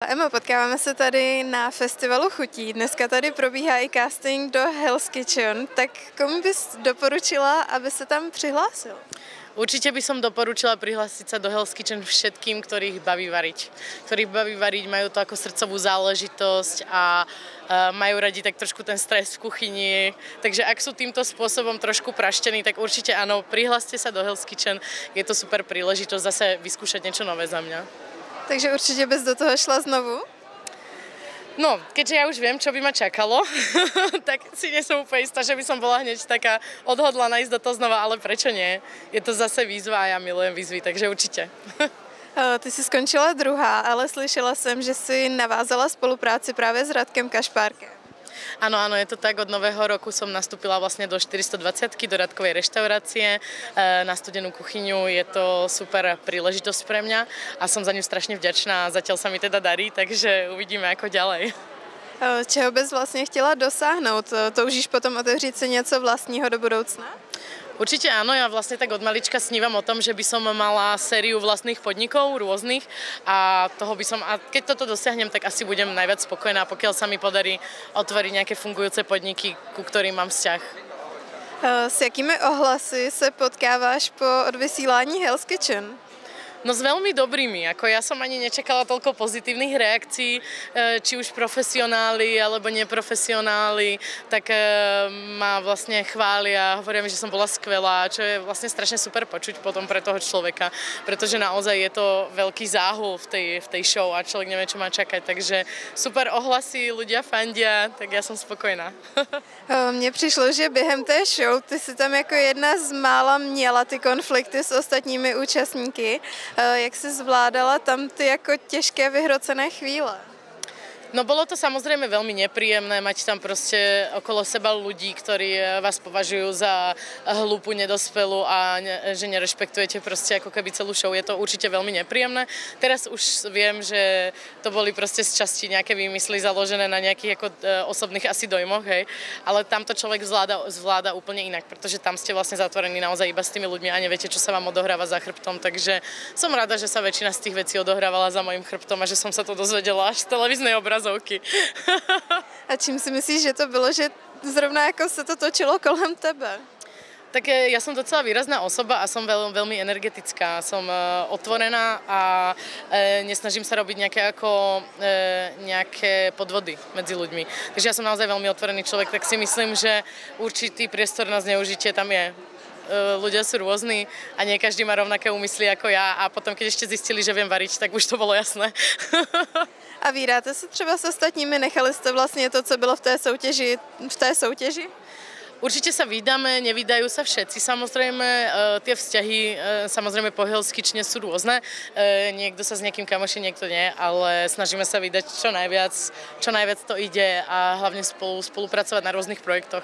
Emo, potkáváme se tady na festivalu chutí. Dneska tady probíhá i casting do Hell's Kitchen. Tak komu bys doporučila, aby se tam přihlásil? Určite by som doporučila prihlásiť sa do Hell's Kitchen všetkým, ktorých baví variť. Ktorých baví variť, majú to ako srdcovú záležitosť a majú radi tak trošku ten stres v kuchyni. Takže ak sú týmto spôsobom trošku praštení, tak určite áno, prihláste sa do Hell's Kitchen. Je to super príležitosť zase vyskúšať niečo nové za mňa. Takže určitě bys do toho šla znovu? No, keďže ja už viem, čo by ma čakalo, tak si nie som úplne istá, že by som bola hneď taká odhodlaná ísť do toho znova, ale prečo nie? Je to zase výzva a ja milujem výzvy, takže určite. Ty jsi skončila druhá, ale slyšela jsem, že jsi navázala spolupráci právě s Radkem Kašpárkem. Áno, je to tak. Od nového roku som nastúpila vlastne do 420-ky, do Radkovej reštaurácie, na studenú kuchyňu. Je to super príležitosť pre mňa a som za ňu strašne vďačná a zatiaľ sa mi teda darí, takže uvidíme ako ďalej. Čeho bys vlastně chtěla dosáhnout? Toužíš potom otevřít si něco vlastního do budoucna? Určite áno, ja vlastne tak od malička snívam o tom, že by som mala sériu vlastných podnikov rôznych a keď toto dosiahnem, tak asi budem najviac spokojná, pokiaľ sa mi podarí otvoriť nejaké fungujúce podniky, ku ktorým mám vzťah. S jakými ohlasy se potkáváš po odvysílání Hell's Kitchen? No s veľmi dobrými, ako ja som ani nečakala toľko pozitívnych reakcií, či už profesionáli alebo neprofesionáli, tak ma vlastne chvália, hovoria mi, že som bola skvelá, čo je vlastne strašne super počuť potom pre toho človeka, pretože naozaj je to veľký záhul v tej show a človek nevie, čo má čakať, takže super ohlasy, ľudia fandia, tak ja som spokojná. Mně přišlo, že během té show ty si tam jako jedna z mála měla ty konflikty s ostatními účastníky. Jak jsi zvládala tam ty jako těžké vyhrocené chvíle? No bolo to samozrejme veľmi nepríjemné mať tam proste okolo seba ľudí, ktorí vás považujú za hlúpu, nedospelú a že nerešpektujete proste ako keby celú show. Je to určite veľmi nepríjemné. Teraz už viem, že to boli proste z časti nejaké výmysly založené na nejakých ako osobných asi dojmoch, hej. Ale tamto človek zvláda úplne inak, pretože tam ste vlastne zatvorení naozaj iba s tými ľuďmi a neviete, čo sa vám odohráva za chrbtom. Takže som rada, že sa väčšina z tých vecí odohrávala za mojím chrbtom a že som sa to dozvedela až z televíznej obrazovky. A čím si myslíš, že to bylo, že zrovna jako se to točilo kolem tebe? Tak ja som docela výrazná osoba a som veľmi energetická. Som otvorená a nesnažím sa robiť nejaké podvody medzi ľuďmi. Takže ja som naozaj veľmi otvorený človek, tak si myslím, že určitý priestor na zneužitie tam je. Ľudia sú rôzni a nie každý má rovnaké úmysly ako ja a potom, keď ešte zistili, že viem variť, tak už to bolo jasné. A víráte se třeba s ostatními? Nechali jste vlastně to, co bylo v té soutěži? Určite sa vydáme, nevydajú sa všetci. Samozrejme, tie vzťahy samozrejme po Hell's Kitchen sú rôzne. Niekto sa s niekým kamoší, niekto nie, ale snažíme sa vydať čo najviac to ide a hlavne spolupracovať na rôznych projektoch.